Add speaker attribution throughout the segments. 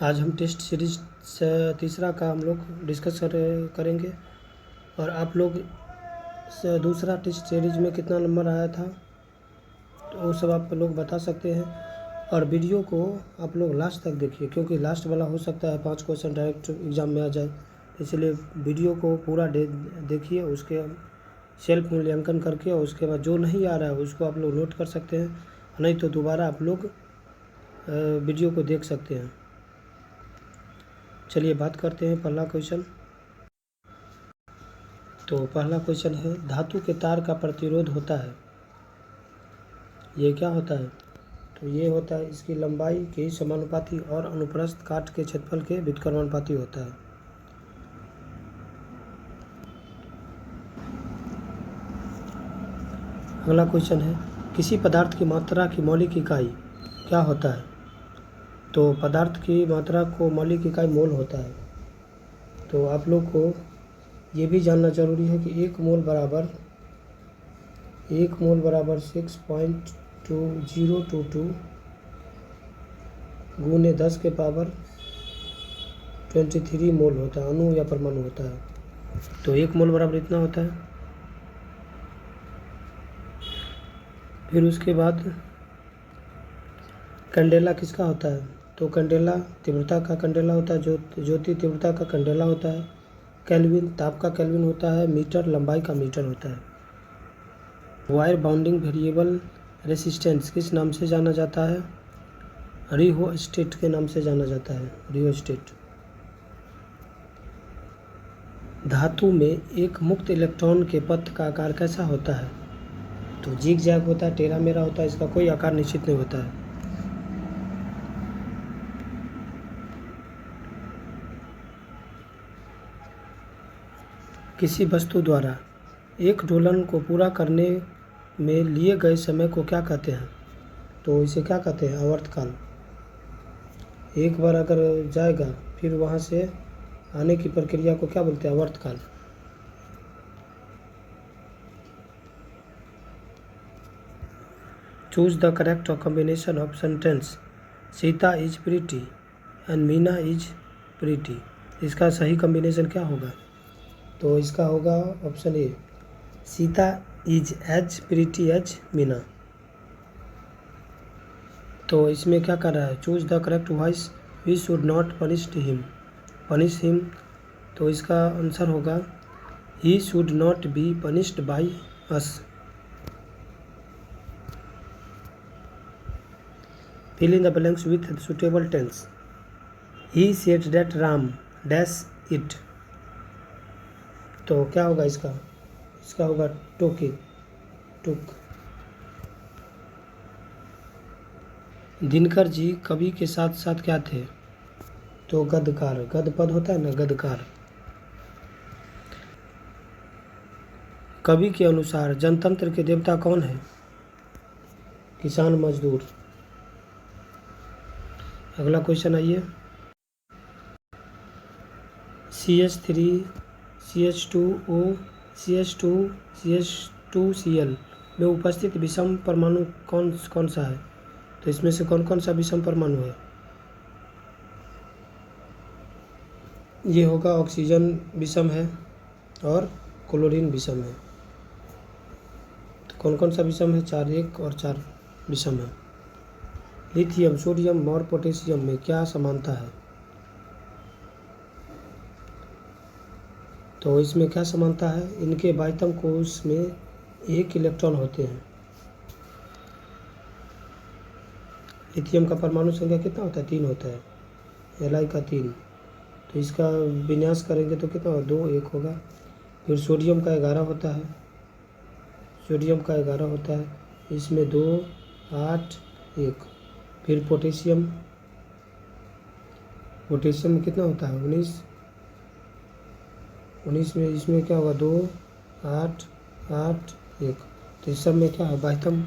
Speaker 1: आज हम test series से तीसरा का हम लोग डिस्कस करेंगे और आप लोग से दूसरा टेस्ट सीरीज में कितना नंबर आया था तो वो सब आप लोग बता सकते हैं। और वीडियो को आप लोग लास्ट तक देखिए, क्योंकि लास्ट वाला हो सकता है 5 क्वेश्चन डायरेक्ट एग्ज़ाम में आ जाए, इसलिए वीडियो को पूरा देखिए, उसके सेल्फ मूल्यांकन करके और उसके बाद जो नहीं आ रहा है उसको आप लोग नोट कर सकते हैं, नहीं तो दोबारा आप लोग वीडियो को देख सकते हैं। चलिए बात करते हैं पहला क्वेश्चन। तो पहला क्वेश्चन है, धातु के तार का प्रतिरोध होता है, ये क्या होता है? तो ये होता है इसकी लंबाई के समानुपाती और अनुप्रस्थ काट के क्षेत्रफल के व्युत्क्रमानुपाती होता है। अगला क्वेश्चन है, किसी पदार्थ की मात्रा की मौलिक इकाई क्या होता है? तो पदार्थ की मात्रा को मौलिक इकाई मोल होता है। तो आप लोग को ये भी जानना जरूरी है कि एक मोल बराबर 6.2022 गुने 10 के पावर 23 मोल होता है, अणु या परमाणु होता है। तो एक मोल बराबर इतना होता है। फिर उसके बाद कैंडेला किसका होता है? तो कैंडेला तीव्रता का कैंडेला होता है, ज्योति तीव्रता का कैंडेला होता है। केल्विन ताप का केल्विन होता है। मीटर लंबाई का मीटर होता है। वायर बाउंडिंग वेरिएबल रेसिस्टेंस किस नाम से जाना जाता है? रिहोस्टेट के नाम से जाना जाता है, रिहोस्टेट। धातु में एक मुक्त इलेक्ट्रॉन के पथ का आकार कैसा होता है? तो जिग जैग होता है, टेढ़ा मेढ़ा होता है, इसका कोई आकार निश्चित नहीं होता है। किसी वस्तु द्वारा एक दोलन को पूरा करने में लिए गए समय को क्या कहते हैं? तो इसे क्या कहते हैं? आवर्तकाल। एक बार अगर जाएगा फिर वहाँ से आने की प्रक्रिया को क्या बोलते हैं? आवर्तकाल। Choose the correct combination of sentence Sita is pretty and Meena is pretty. इसका सही कॉम्बिनेशन क्या होगा? तो इसका होगा option A, Sita is as pretty as Meena. तो इसमें क्या कर रहा है? Choose the correct voice, we should not punish him. तो इसका आंसर होगा, he should not be punished by us. Fill in the blanks with suitable tense. He said that Ram dash it. तो क्या होगा इसका होगा टुक। दिनकर जी कवि के साथ साथ क्या थे? तो गद्यकार, गद्य पद होता है ना, गद्यकार। कवि के अनुसार जनतंत्र के देवता कौन है? किसान मजदूर। अगला क्वेश्चन आइए, CH3 CH2O CH2 CH2Cl में उपस्थित विषम परमाणु कौन सा है? तो इसमें से कौन सा विषम परमाणु है? ये होगा ऑक्सीजन विषम है और क्लोरीन विषम है। तो कौन सा विषम है? 4 1 और 4 विषम है। लिथियम, सोडियम और पोटेशियम में क्या समानता है? तो इसमें क्या समानता है? इनके बाह्यतम कोश में 1 इलेक्ट्रॉन होते हैं। लिथियम का परमाणु संख्या कितना होता है? 3 होता है, Li का 3। तो इसका विन्यास करेंगे तो कितना होगा? 2 1 होगा। फिर सोडियम का 11 होता है, इसमें 2 8 1। फिर पोटेशियम में कितना होता है? 19 में इसमें क्या होगा? 2 8 8 1। तो इस सब में क्या है? बाह्यतम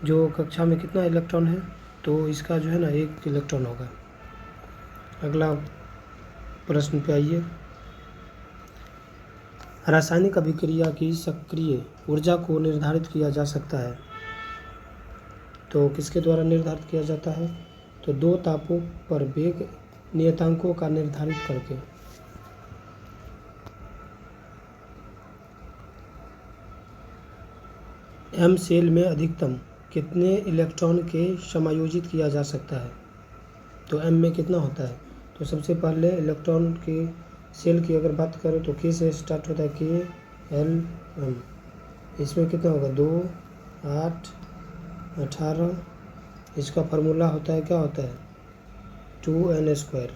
Speaker 1: जो कक्षा में कितना इलेक्ट्रॉन है? तो इसका जो है ना 1 इलेक्ट्रॉन होगा। अगला प्रश्न पे आइए, रासायनिक अभिक्रिया की सक्रिय ऊर्जा को निर्धारित किया जा सकता है। तो किसके द्वारा निर्धारित किया जाता है? तो 2 तापों पर वेग नियतांकों का निर्धारित करके। एम सेल में अधिकतम कितने इलेक्ट्रॉन के समायोजित किया जा सकता है? तो एम में कितना होता है? तो सबसे पहले इलेक्ट्रॉन के सेल की अगर बात करें तो के से स्टार्ट होता है, के एल एम। इसमें कितना होगा? 2 8 18। इसका फार्मूला होता है, क्या होता है? 2n²।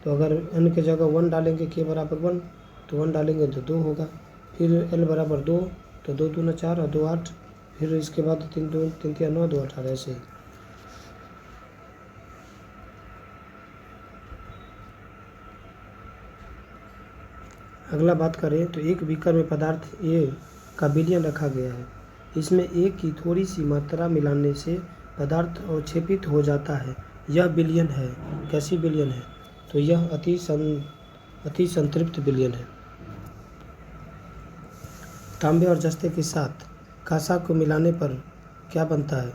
Speaker 1: तो अगर n के जगह 1 डालेंगे, के बराबर 1, तो 1 डालेंगे तो 2 होगा। फिर l बराबर 2, तो 2 दूना 4 और 2 8। फिर इसके बाद 3 2 3 3 9 2 18, ऐसे ही। अगला बात करें तो एक बीकर में पदार्थ A का विलयन रखा गया है। इसमें A की थोड़ी सी मात्रा मिलाने से पदार्थ अवक्षेपित हो जाता है। यह विलयन है। कैसी विलयन है? तो यह अति संतृप्त विलयन है। तांबे और जस्ते के साथ कांसा को मिलाने पर क्या बनता है?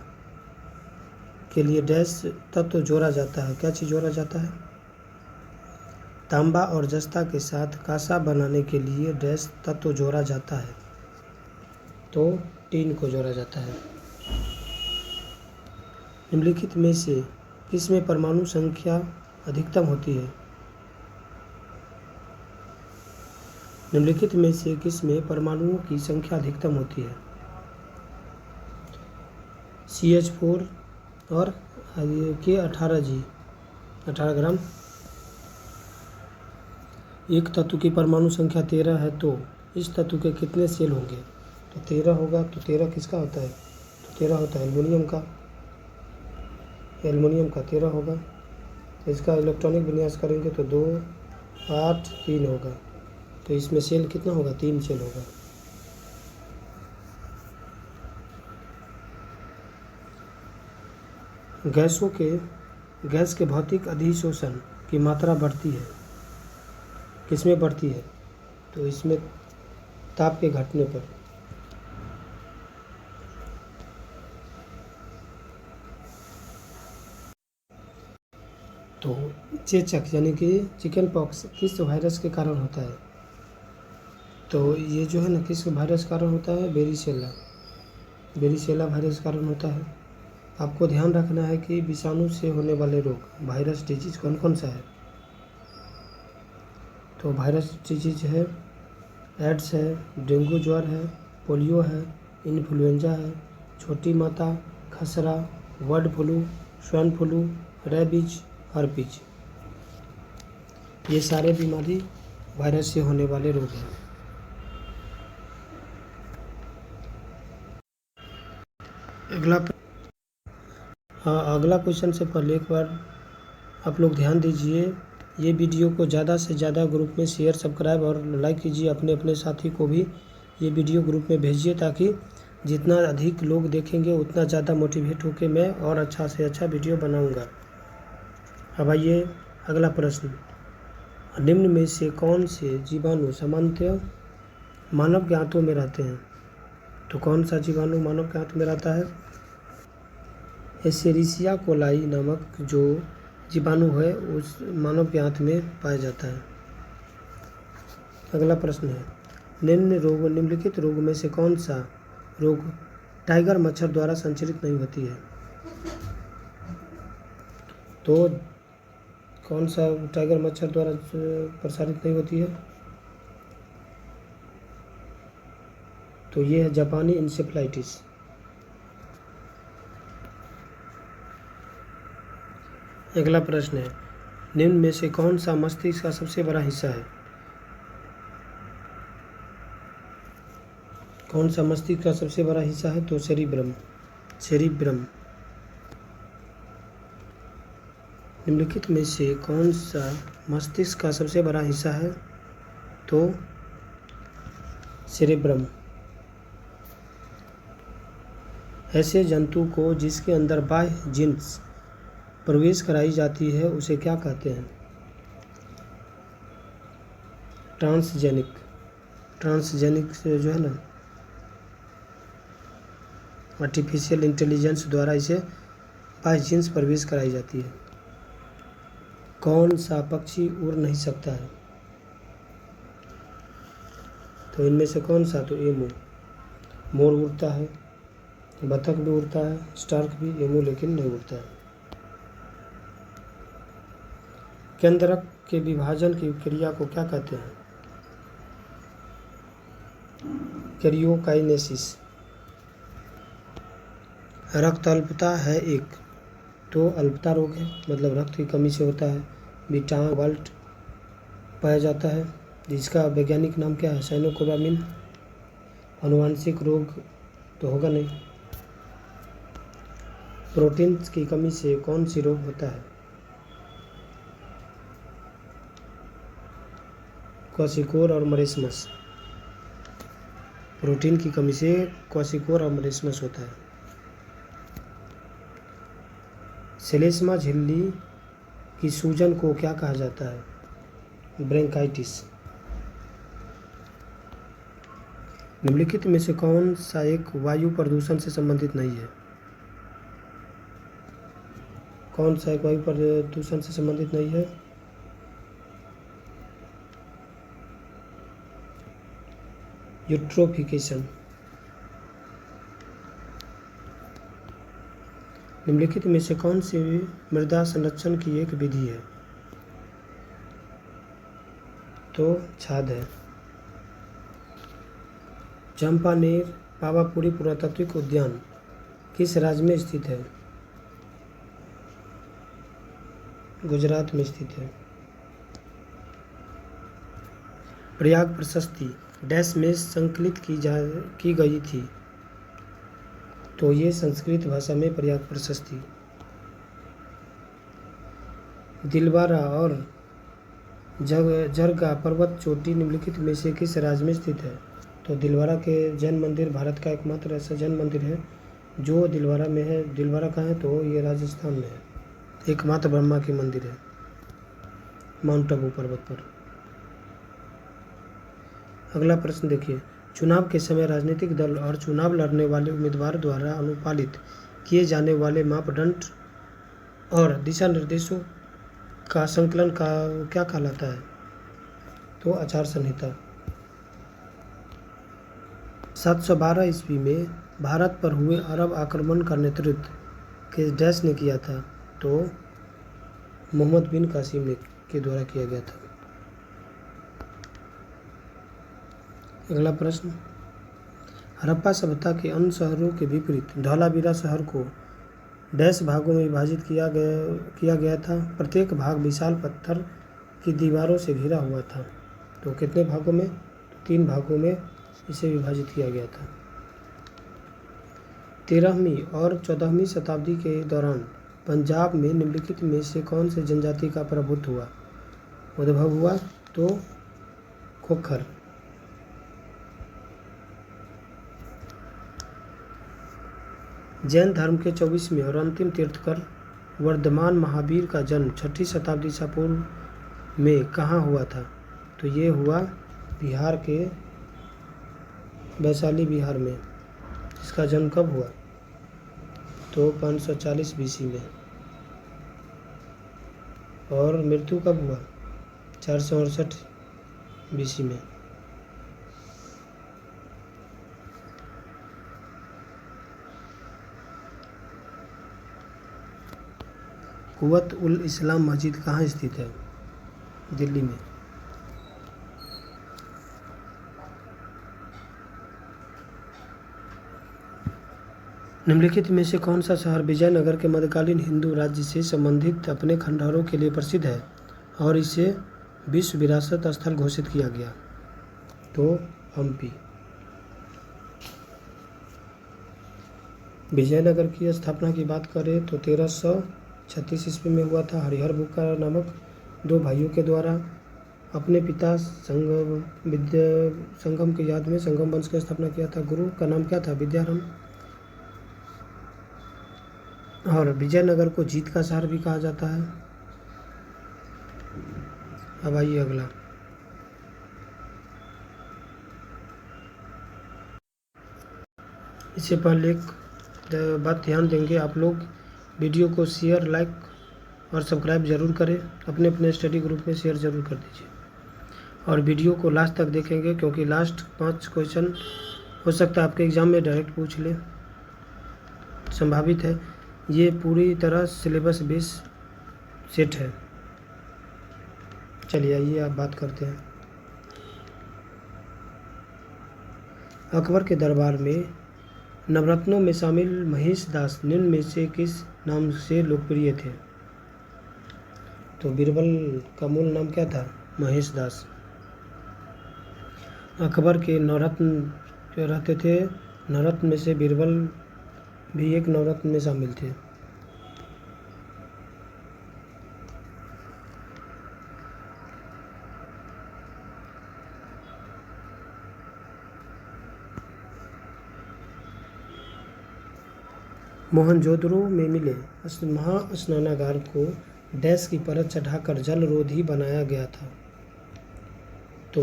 Speaker 1: के लिए डैश तत्व जोड़ा जाता है। क्या चीज़ जोड़ा जाता है? तांबा और जस्ता के साथ कांसा बनाने के लिए डैश तत्व जोड़ा जाता है। तो टीन को जोड़ा जाता है। निम्नलिखित में से किसमें परमाणु संख्या अधिकतम होती है? निम्नलिखित में से किसमें परमाणुओं की संख्या अधिकतम होती है? CH4 और K18G 18 ग्राम। एक तत्व की परमाणु संख्या 13 है तो इस तत्व के कितने सेल होंगे? तो 13 होगा। तो 13 किसका होता है? तो 13 होता है एल्युमिनियम का। एल्युमिनियम का 13 होगा। तो इसका इलेक्ट्रॉनिक विन्यास करेंगे तो 2 8 3 होगा। तो इसमें सेल कितना होगा? 3 सेल होगा। गैस के भौतिक अधिशोषण की मात्रा बढ़ती है। किसमें बढ़ती है? तो इसमें ताप के घटने पर। तो चेचक यानी कि चिकन पॉक्स किस वायरस के कारण होता है? तो ये जो है ना, किस वायरस के कारण होता है? बेरिसेला वायरस के कारण होता है। आपको ध्यान रखना है कि विषाणु से होने वाले रोग, वायरस डिजीज कौन कौन सा है? तो वायरस डिजीज है, एड्स है, डेंगू ज्वर है, पोलियो है, इन्फ्लुएंजा है, छोटी माता, खसरा, bird flu, swine flu, rabies, herpes. ये सारे बीमारी वायरस से होने वाले रोग हैं। अगला क्वेश्चन से पहले एक बार आप लोग ध्यान दीजिए। ये वीडियो को ज़्यादा से ज़्यादा ग्रुप में शेयर, सब्सक्राइब और लाइक कीजिए। अपने अपने साथी को भी ये वीडियो ग्रुप में भेजिए ताकि जितना अधिक लोग देखेंगे उतना ज़्यादा मोटिवेट होकर मैं और अच्छा से अच्छा वीडियो बनाऊंगा। अब आइए अगला प्रश्न। निम्न में से कौन से जीवाणु सामान्यतः मानव के आंतों में रहते हैं? तो कौन सा जीवाणु मानव के आंत में रहता है? एशेरिशिया कोलाई नामक जो जीवाणु है उस मानव के आंत में पाया जाता है। अगला प्रश्न है, निम्नलिखित रोग में से कौन सा रोग टाइगर मच्छर द्वारा संचरित नहीं होती है? तो कौन सा टाइगर मच्छर द्वारा प्रसारित नहीं होती है? तो ये है जापानी इंसेफ्लाइटिस। अगला प्रश्न है, निम्न में से कौन सा मस्तिष्क का सबसे बड़ा हिस्सा है? कौन सा मस्तिष्क का सबसे बड़ा हिस्सा है? तो सेरिब्रम। निम्नलिखित में से कौन सा मस्तिष्क का सबसे बड़ा हिस्सा है? तो सेरेब्रम। ऐसे जंतु को जिसके अंदर बाह्य जीन्स प्रवेश कराई जाती है उसे क्या कहते हैं? ट्रांसजेनिक से जो है ना, आर्टिफिशियल इंटेलिजेंस द्वारा इसे बाह्य जीन्स प्रवेश कराई जाती है। कौन सा पक्षी उड़ नहीं सकता है? तो इनमें से कौन सा? तो एमू। मोर उड़ता है, बतख भी उड़ता है, स्टार्क भी, एमू लेकिन नहीं उड़ता है। केंद्रक के विभाजन की क्रिया को क्या कहते हैं? कैरियोकाइनेसिस। रक्त अल्पता है एक, तो अल्पता रोग है, मतलब रक्त की कमी से होता है। बीटा वाल्ट पाया जाता है, जिसका वैज्ञानिक नाम क्या है? साइनोकोबामिन। आनुवांशिक रोग तो होगा नहीं। प्रोटीन की कमी से कौन सी रोग होता है? क्वाशिकोर और मरेस्मस। प्रोटीन की कमी से क्वाशिकोर और मरेस्मस होता है। सेलेस्मा झिल्ली की सूजन को क्या कहा जाता है? ब्रोंकाइटिस। निम्नलिखित में से कौन सा एक वायु प्रदूषण से संबंधित नहीं है? कौन सा एक वायु प्रदूषण से संबंधित नहीं है? यूट्रोफिकेशन। निम्नलिखित में से कौन सी मृदा संरक्षण की एक विधि है? तो छाद है। चंपानेर पावापुरी पुरातात्विक उद्यान किस राज्य में स्थित है? गुजरात में स्थित है। प्रयाग प्रशस्ति डैश में संकलित की गई थी? तो ये संस्कृत भाषा में प्रयाग प्रशस्ति। दिलवारा और जरगा पर्वत चोटी निम्नलिखित में से किस राज्य में स्थित है? तो दिलवारा के जैन मंदिर भारत का एकमात्र ऐसा जैन मंदिर है जो दिलवारा में है। दिलवारा कहाँ है? तो ये राजस्थान में है। एकमात्र ब्रह्मा की मंदिर है माउंट आबू पर्वत पर। अगला प्रश्न देखिए, चुनाव के समय राजनीतिक दल और चुनाव लड़ने वाले उम्मीदवार द्वारा अनुपालित किए जाने वाले मापदंड और दिशा निर्देशों का संकलन का क्या कहलाता है? तो आचार संहिता। 712 ईस्वी में भारत पर हुए अरब आक्रमण का नेतृत्व किस डैश ने किया था? तो मोहम्मद बिन कासिम के द्वारा किया गया था। अगला प्रश्न, हड़प्पा सभ्यता के अन्य शहरों के विपरीत धौलावीरा शहर को डैश भागों में विभाजित किया गया था? प्रत्येक भाग विशाल पत्थर की दीवारों से घिरा हुआ था। तो कितने भागों में? 3 भागों में इसे विभाजित किया गया था। 13वीं और 14वीं शताब्दी के दौरान पंजाब में निम्नलिखित में से कौन से जनजाति का उद्भव हुआ? तो खोखर। जैन धर्म के 24वें और अंतिम तीर्थकर वर्धमान महावीर का जन्म 6ठी शताब्दी ईसा पूर्व में कहाँ हुआ था? तो ये हुआ बिहार के वैशाली बिहार में। इसका जन्म कब हुआ? तो 540 BC में। और मृत्यु कब हुआ? 468 BC में। कुवत उल इस्लाम मस्जिद कहाँ स्थित है? दिल्ली में। निम्नलिखित में से कौन सा शहर विजयनगर के मध्यकालीन हिंदू राज्य से संबंधित अपने खंडहरों के लिए प्रसिद्ध है और इसे विश्व विरासत स्थल घोषित किया गया? तो हम्पी। विजयनगर की स्थापना की बात करें तो 1336 ईस्वी में हुआ था। हरिहर बुक्का नामक 2 भाइयों के द्वारा अपने पिता संगम की याद में संगम वंश की स्थापना किया था। गुरु का नाम क्या था? विद्यारण्य। और विजयनगर को जीत का शहर भी कहा जाता है। अब आइए अगला, इससे पहले एक बात ध्यान देंगे, आप लोग वीडियो को शेयर लाइक और सब्सक्राइब ज़रूर करें। अपने अपने स्टडी ग्रुप में शेयर ज़रूर कर दीजिए और वीडियो को लास्ट तक देखेंगे, क्योंकि लास्ट 5 क्वेश्चन हो सकता है आपके एग्ज़ाम में डायरेक्ट पूछ ले, संभावित है। ये पूरी तरह सिलेबस बेस सेट है। चलिए आइए आप बात करते हैं। अकबर के दरबार में नवरत्नों में शामिल महेश दास निम्न में से किस नाम से लोकप्रिय थे? तो बीरबल का मूल नाम क्या था? महेश दास। अकबर के नवरत्न जो रहते थे, नवरत्न में से बीरबल भी एक नवरत्न में शामिल थे। मोहनजोदड़ो में मिले महास्नानागार को डैश की परत चढ़ाकर जल रोधी बनाया गया था? तो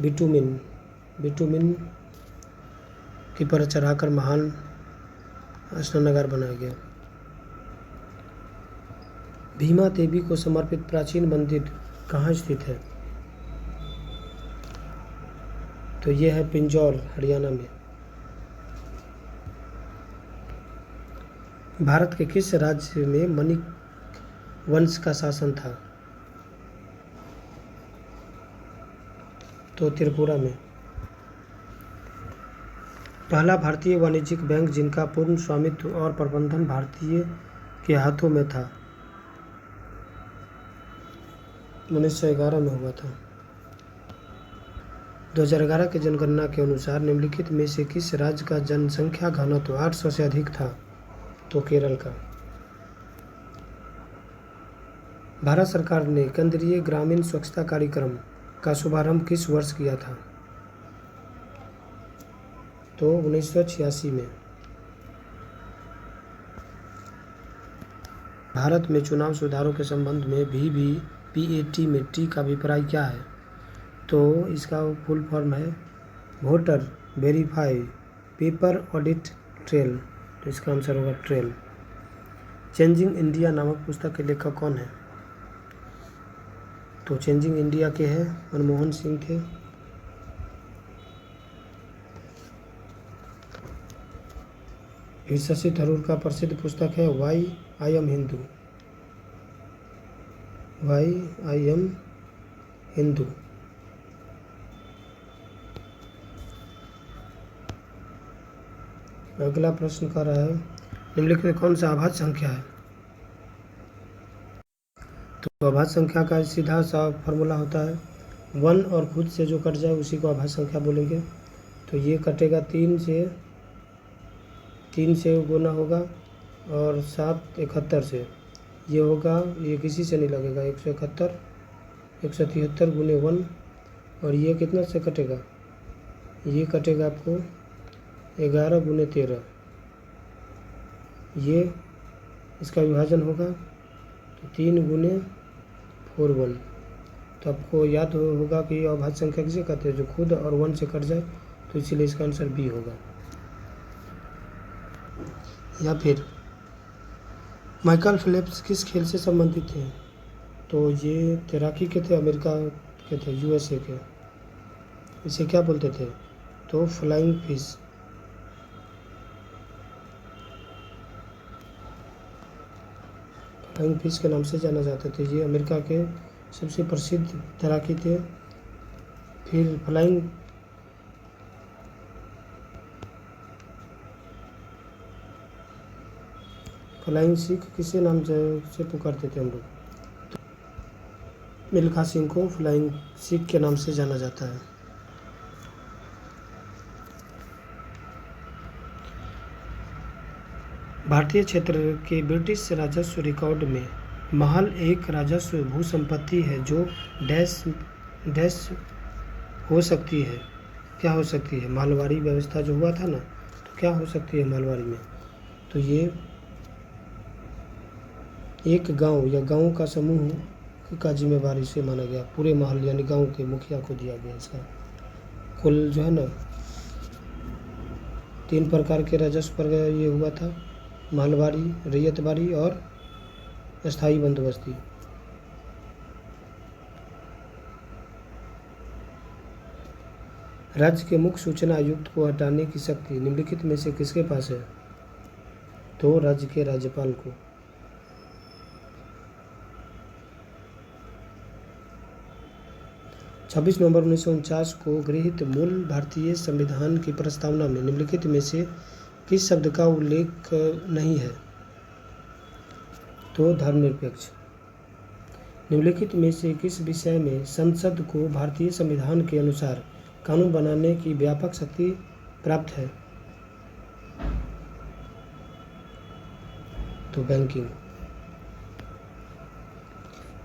Speaker 1: बिटुमिन की परत चढ़ाकर महान स्नानागार बनाया गया। भीमा देवी को समर्पित प्राचीन मंदिर कहाँ स्थित है? तो यह है पिंजौर, हरियाणा में। भारत के किस राज्य में मणिक वंश का शासन था? तो त्रिपुरा में। पहला भारतीय वाणिज्यिक बैंक जिनका पूर्ण स्वामित्व और प्रबंधन भारतीय के हाथों में था? 1911 में हुआ था। 2011 की जनगणना के अनुसार निम्नलिखित में से किस राज्य का जनसंख्या घनत्व 800 से अधिक था? तो केरल का। भारत सरकार ने केंद्रीय ग्रामीण स्वच्छता कार्यक्रम का शुभारंभ किस वर्ष किया था? तो 1986 में। भारत में चुनाव सुधारों के संबंध में VVPAT में टी का अभिप्राय क्या है? तो इसका फुल फॉर्म है voter verify paper audit trail. तो इसका आंसर होगा ट्रेल। चेंजिंग इंडिया नामक पुस्तक के लेखक कौन है? तो चेंजिंग इंडिया के हैं मनमोहन सिंह थे। शशि थरूर का प्रसिद्ध पुस्तक है वाई आई एम हिंदू। अगला प्रश्न कर रहा है निम्नलिखित में कौन सा अभाज्य संख्या है? तो अभाज्य संख्या का सीधा सा फॉर्मूला होता है 1 और खुद से जो कट जाए उसी को अभाज्य संख्या बोलेंगे। तो ये कटेगा 3 से गुना होगा और 7 71 से ये होगा, ये किसी से नहीं लगेगा। 171 173 गुने 1 और ये कितना से कटेगा? ये कटेगा आपको 11 गुने 13। ये इसका विभाजन होगा तो 3 गुने 41। तो आपको याद होगा कि अभाज्य संख्या किसे कहते हैं? जो खुद और 1 से कट जाए, तो इसीलिए इसका आंसर बी होगा। या फिर माइकल फेल्प्स किस खेल से संबंधित थे? तो ये तैराकी के थे, अमेरिका के थे, USA के। इसे क्या बोलते थे? तो फ्लाइंग फिश। फ्लाइंग फिश के नाम से जाना जाते थे। ये अमेरिका के सबसे प्रसिद्ध तैराकी थे। फिर फ्लाइंग सिख किसे नाम से पुकारते थे हम लोग? तो मिल्खा सिंह को फ्लाइंग सिख के नाम से जाना जाता है। भारतीय क्षेत्र के ब्रिटिश राजस्व रिकॉर्ड में महल एक राजस्व भूसंपत्ति है जो डैश हो सकती है। क्या हो सकती है? मालवाड़ी व्यवस्था जो हुआ था ना, तो क्या हो सकती है मालवाड़ी में? तो ये एक गांव या गांव का समूह का जिम्मेवारी से माना गया। पूरे महल यानी गांव के मुखिया को दिया गया इसका। कुल जो है ना 3 प्रकार के राजस्व पर ये हुआ था, मालवाड़ी, रैयतवाड़ी और स्थायी बंदोबस्ती। राज्य के मुख्य सूचना आयुक्त को हटाने की शक्ति निम्नलिखित में से किसके पास है? तो राज्य के राज्यपाल को। 26 नवंबर 1949 को गृहीत मूल भारतीय संविधान की प्रस्तावना में निम्नलिखित में से किस शब्द का उल्लेख नहीं है? तो धर्मनिरपेक्ष। निम्नलिखित में से किस विषय में संसद को भारतीय संविधान के अनुसार कानून बनाने की व्यापक शक्ति प्राप्त है? तो बैंकिंग।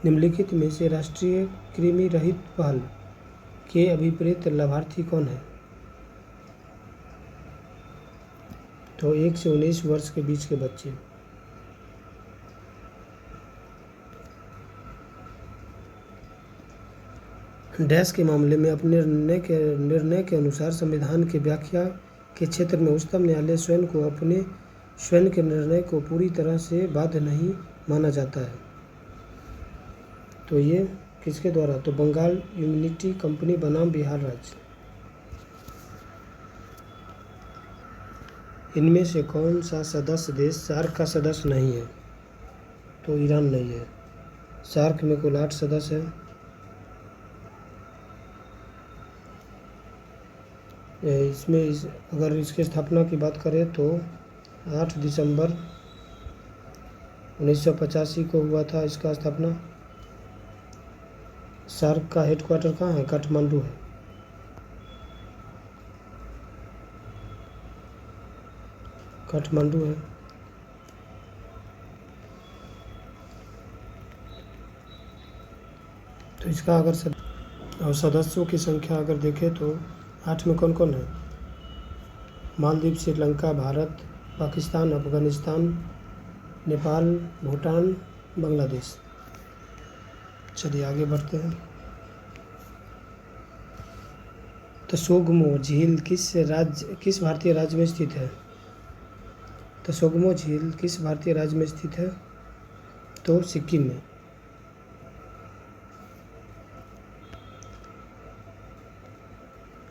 Speaker 1: निम्नलिखित में से राष्ट्रीय कृमि रहित पहल के अभिप्रेत लाभार्थी कौन है? तो 1 से 19 वर्ष के बीच के बच्चे। डैश के मामले में अपने निर्णय के अनुसार संविधान की व्याख्या के क्षेत्र में उच्चतम न्यायालय स्वयं को अपने स्वयं के निर्णय को पूरी तरह से बाध्य नहीं माना जाता है। तो ये किसके द्वारा? तो बंगाल यूनिटी कंपनी बनाम बिहार राज्य। इनमें से कौन सा सदस्य देश सार्क का सदस्य नहीं है? तो ईरान नहीं है। सार्क में कुल 8 सदस्य हैं। अगर इसकी स्थापना की बात करें तो 8 दिसंबर 1985 को हुआ था इसका स्थापना। सार्क का हेडक्वार्टर कहाँ है? काठमांडू है। काठमांडू है। तो इसका अगर सदस्यों की संख्या अगर देखें तो 8 में कौन कौन है? मालदीव, श्रीलंका, भारत, पाकिस्तान, अफगानिस्तान, नेपाल, भूटान, बांग्लादेश। चलिए आगे बढ़ते हैं। तसोगमो झील किस भारतीय राज्य में स्थित है? तसोगमो झील किस भारतीय राज्य में स्थित है? तो सिक्किम में।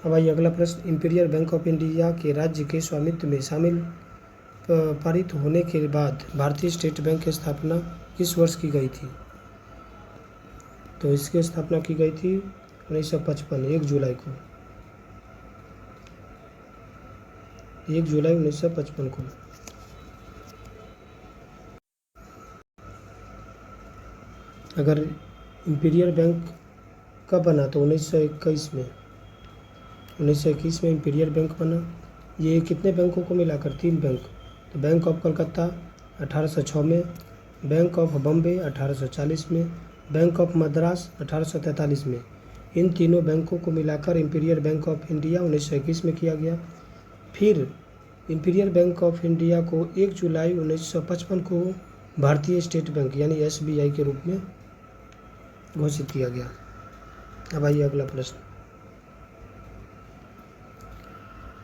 Speaker 1: अब आइए अगला प्रश्न। इंपीरियल बैंक ऑफ इंडिया के राज्य के स्वामित्व में शामिल पारित होने के बाद भारतीय स्टेट बैंक की स्थापना किस वर्ष की गई थी? तो इसकी स्थापना की गई थी 1955 1 जुलाई को। 1 जुलाई 1955 को। अगर इंपीरियल बैंक कब बना? तो 1921 में। 1921 में इंपीरियल बैंक बना। ये कितने बैंकों को मिलाकर? 3 बैंक। तो बैंक ऑफ कलकत्ता 1806 में, बैंक ऑफ बॉम्बे 1840 में, बैंक ऑफ मद्रास 1843 में। इन तीनों बैंकों को मिलाकर इंपीरियल बैंक ऑफ इंडिया 1921 में किया गया। फिर इंपीरियल बैंक ऑफ इंडिया को 1 जुलाई 1955 को भारतीय स्टेट बैंक यानी SBI के रूप में घोषित किया गया। अब आइए अगला प्रश्न।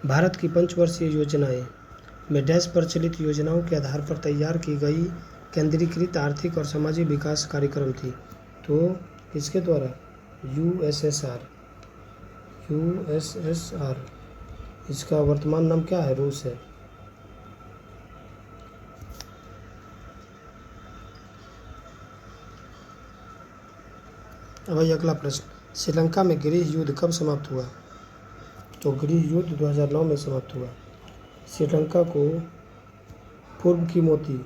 Speaker 1: भारत की पंचवर्षीय योजनाएं में डैश प्रचलित योजनाओं के आधार पर तैयार की गई केंद्रीकृत आर्थिक और सामाजिक विकास कार्यक्रम थी। तो किसके द्वारा? USSR। इसका वर्तमान नाम क्या है? रूस है। अब आइए अगला प्रश्न। श्रीलंका में गृह युद्ध कब समाप्त हुआ? तो गृह युद्ध 2009 में समाप्त हुआ। श्रीलंका को पूर्व की मोती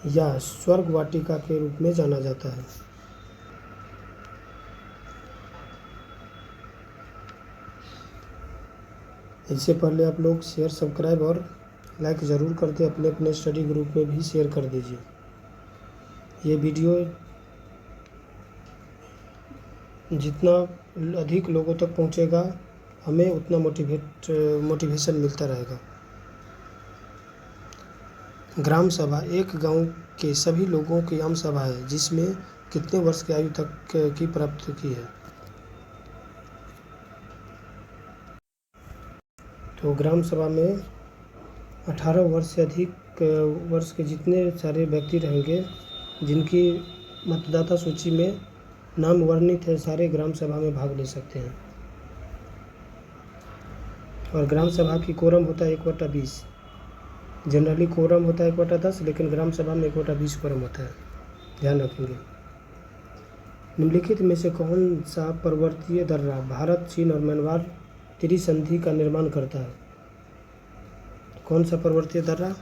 Speaker 1: या स्वर्ग वाटिका के रूप में जाना जाता है। इससे पहले आप लोग शेयर, सब्सक्राइब और लाइक ज़रूर कर दें। अपने अपने स्टडी ग्रुप में भी शेयर कर दीजिए। ये वीडियो जितना अधिक लोगों तक पहुंचेगा हमें उतना मोटिवेशन मिलता रहेगा। ग्राम सभा एक गांव के सभी लोगों की आम सभा है जिसमें कितने वर्ष की आयु तक की प्राप्त की है? तो ग्राम सभा में 18 वर्ष से अधिक वर्ष के जितने सारे व्यक्ति रहेंगे जिनकी मतदाता सूची में नाम वर्णित है, सारे ग्राम सभा में भाग ले सकते हैं। और ग्राम सभा की कोरम होता है 1/20। जनरली कोरम होता है 1/10, लेकिन ग्राम सभा में 1/20 कोरम होता है, ध्यान रखेंगे। निम्नलिखित में से कौन सा पर्वतीय दर्रा भारत, चीन और म्यांमार त्रिसंधि का निर्माण करता है? कौन सा पर्वतीय दर्रा?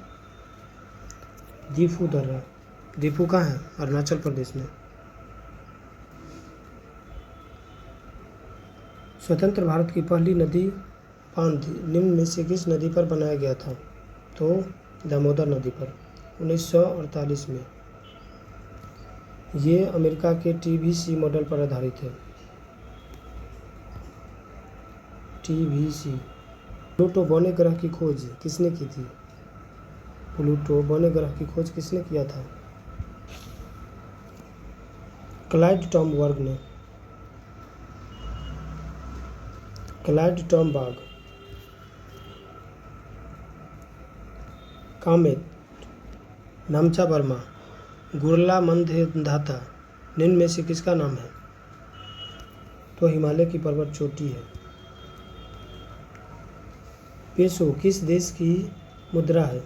Speaker 1: दीफू दर्रा। दीफू कहाँ है? अरुणाचल प्रदेश में। स्वतंत्र भारत की पहली नदी बांध निम्न में से किस नदी पर बनाया गया था? तो दामोदर नदी पर 1948 में। ये अमेरिका के TVC मॉडल पर आधारित है। TVC। प्लूटो बौने ग्रह की खोज किसने की थी? प्लूटो बौने ग्रह की खोज किसने किया था? क्लाइड टॉमबर्ग ने। क्लाइड टॉमबर्ग। कामेट, नामचा वर्मा, गुरला मंदधाता निम्न में से किसका नाम है? तो हिमालय की पर्वत चोटी है। पेसो किस देश की मुद्रा है?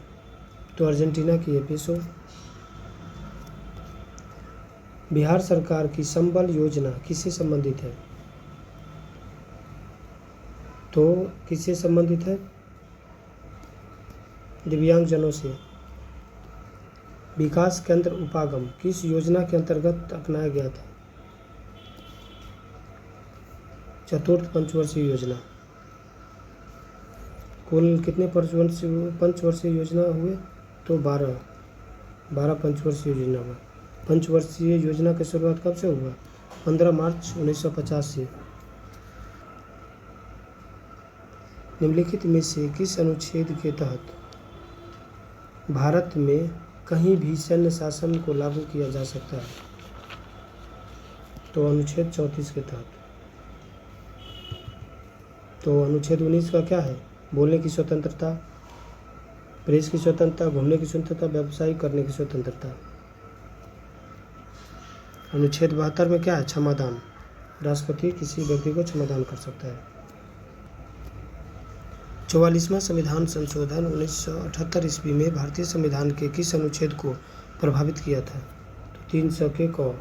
Speaker 1: तो अर्जेंटीना की है पेसो। बिहार सरकार की संबल योजना किससे संबंधित है? तो किससे संबंधित है? दिव्यांगजनों से। विकास केंद्र उपागम किस योजना के अंतर्गत अपनाया गया था? चतुर्थ पंचवर्षीय योजना। कुल कितने पंचवर्षीय योजना हुए? तो 12 पंचवर्षीय योजना हुआ। पंचवर्षीय योजना की शुरुआत कब से हुआ? 15 मार्च 1950 से। निम्नलिखित में से किस अनुच्छेद के तहत भारत में कहीं भी सैन्य शासन को लागू किया जा सकता है? तो अनुच्छेद 34 के तहत। तो अनुच्छेद 19 का क्या है? बोलने की स्वतंत्रता, प्रेस की स्वतंत्रता, घूमने की स्वतंत्रता, व्यवसाय करने की स्वतंत्रता। अनुच्छेद 72 में क्या है? क्षमादान। राष्ट्रपति किसी व्यक्ति को क्षमादान कर सकता है। 44वां संविधान संशोधन 1978 ईस्वी में भारतीय संविधान के किस अनुच्छेद को प्रभावित किया था? तो 300 के क।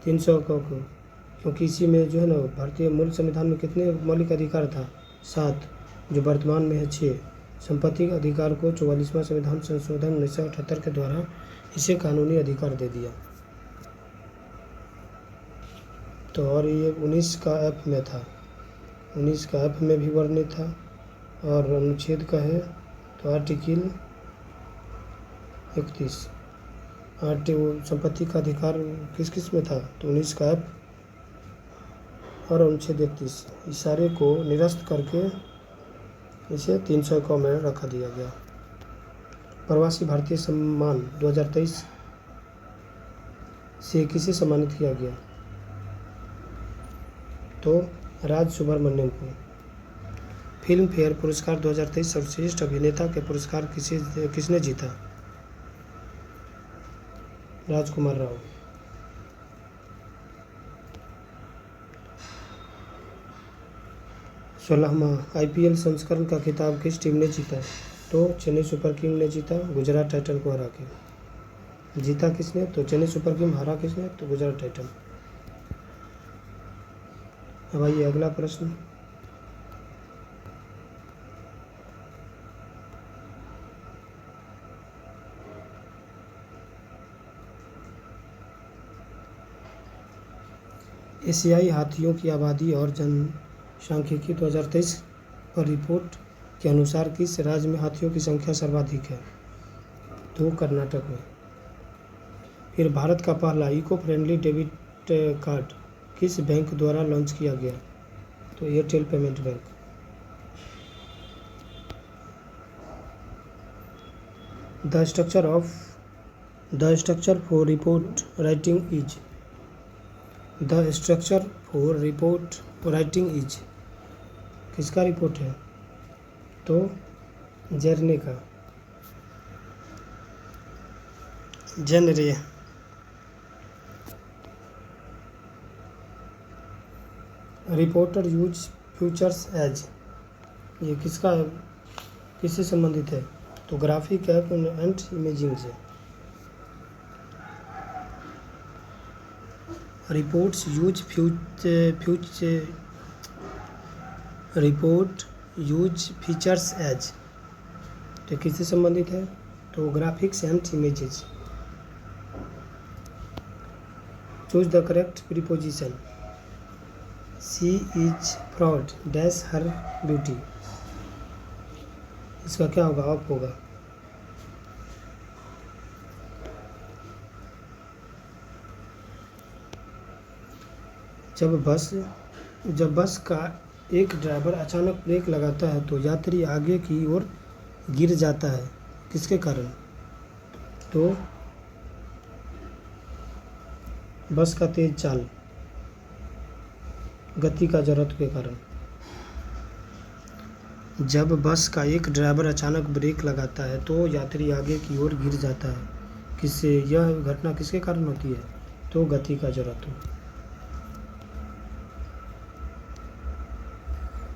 Speaker 1: 300 क को, क्योंकि इसी में जो है ना भारतीय मूल संविधान में कितने मौलिक अधिकार था? 7, जो वर्तमान में है 6। संपत्ति अधिकार को 44वां संविधान संशोधन 1978 के द्वारा इसे कानूनी अधिकार दे दिया। तो और ये 19 का F में था, 19 का F में भी वर्णित था। और अनुच्छेद का है तो आर्टिकल 31। संपत्ति का अधिकार किस किस में था? तो 19 का F और अनुच्छेद 31। इस सारे को निरस्त करके इसे 300 क में रखा दिया गया। प्रवासी भारतीय सम्मान 2023 से किसे सम्मानित किया गया? तो राज सुब्रमण्यम को। फिल्म फेयर पुरस्कार 2023 सर्वश्रेष्ठ अभिनेता के पुरस्कार किसने जीता? राजकुमार राव। सोलहवां IPL संस्करण का खिताब किस टीम ने जीता? तो चेन्नई सुपर किंग ने जीता, गुजरात टाइटन को हरा के। जीता किसने? तो चेन्नई सुपर किंग। हरा किसने? तो गुजरात टाइटन। अब आइए अगला प्रश्न। एशियाई हाथियों की आबादी और जनसांख्यिकी 2023 पर रिपोर्ट के अनुसार किस राज्य में हाथियों की संख्या सर्वाधिक है? तो कर्नाटक में। फिर भारत का पहला इको फ्रेंडली डेबिट कार्ड किस बैंक द्वारा लॉन्च किया गया? तो Airtel payment bank. The structure for report writing is. The structure for report writing is. किसका रिपोर्ट है? तो जर्ने का, genre. Reporter use futures as, ये किससे संबंधित है? तो ग्राफिक ऐप एंड इमेजिंग से। रिपोर्ट यूज फीचर्स एज, तो किससे संबंधित है? तो graphics and images. Choose the correct preposition. She is proud dash her beauty, इसका क्या होगा? ऑफ होगा। जब बस का एक ड्राइवर अचानक ब्रेक लगाता है तो यात्री आगे की ओर गिर जाता है, किसके कारण? तो बस का तेज चाल, गति का जरूरत के कारण। जब बस का एक ड्राइवर अचानक ब्रेक लगाता है तो यात्री आगे की ओर गिर जाता है, किससे? यह घटना किसके कारण होती है? तो गति का जरूरत हो।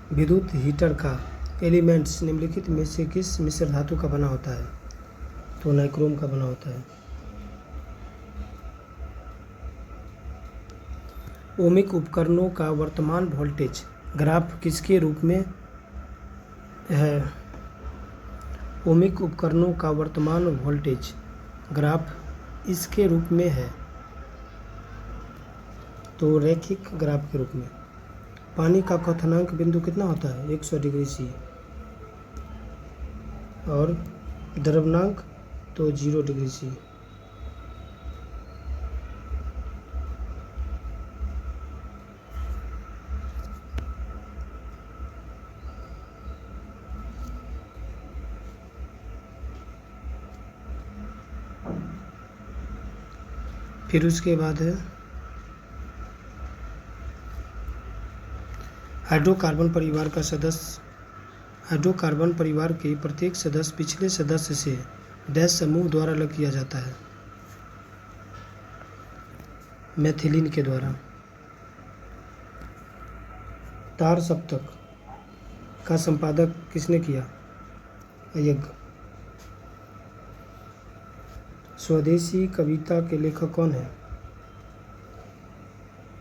Speaker 1: विद्युत हीटर का एलिमेंट्स निम्नलिखित में से किस मिश्र धातु का बना होता है? तो नाइक्रोम का बना होता है। ओमिक उपकरणों का वर्तमान वोल्टेज ग्राफ किसके रूप में है? ओमिक उपकरणों का वर्तमान वोल्टेज ग्राफ इसके रूप में है, तो रैखिक ग्राफ के रूप में। पानी का क्वथनांक बिंदु कितना होता है? 100 डिग्री सी। और द्रव्यनांक तो 0 डिग्री सी। फिर उसके बाद है हाइड्रोकार्बन परिवार का सदस्य। हाइड्रोकार्बन परिवार के प्रत्येक सदस्य पिछले सदस्य से डैश समूह द्वारा अलग किया जाता है, मेथिलीन के द्वारा। तार सप्तक का संपादक किसने किया? अय्यंगार। स्वदेशी कविता के लेखक कौन है?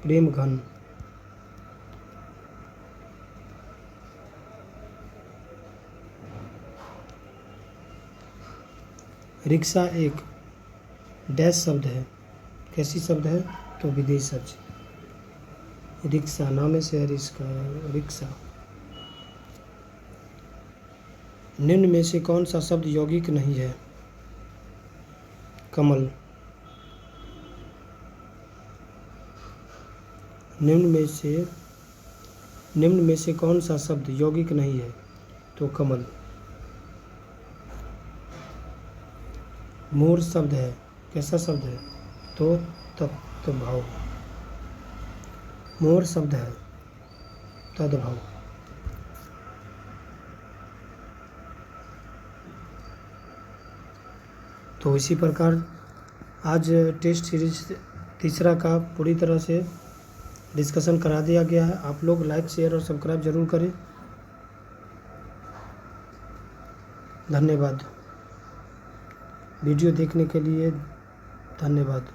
Speaker 1: प्रेमघन। रिक्शा एक डैश शब्द है, कैसी शब्द है? तो विदेश शब्द। रिक्शा नाम से है रिक्शा। निम्न में से कौन सा शब्द यौगिक नहीं है? कमल। निम्न में से कौन सा शब्द यौगिक नहीं है? तो कमल। मूर शब्द है, कैसा शब्द है? तो तद्भाव। मोर शब्द है, तद्भाव। तो इसी प्रकार आज टेस्ट सीरीज तीसरा का पूरी तरह से डिस्कशन करा दिया गया है। आप लोग लाइक शेयर और सब्सक्राइब जरूर करें। धन्यवाद। वीडियो देखने के लिए धन्यवाद।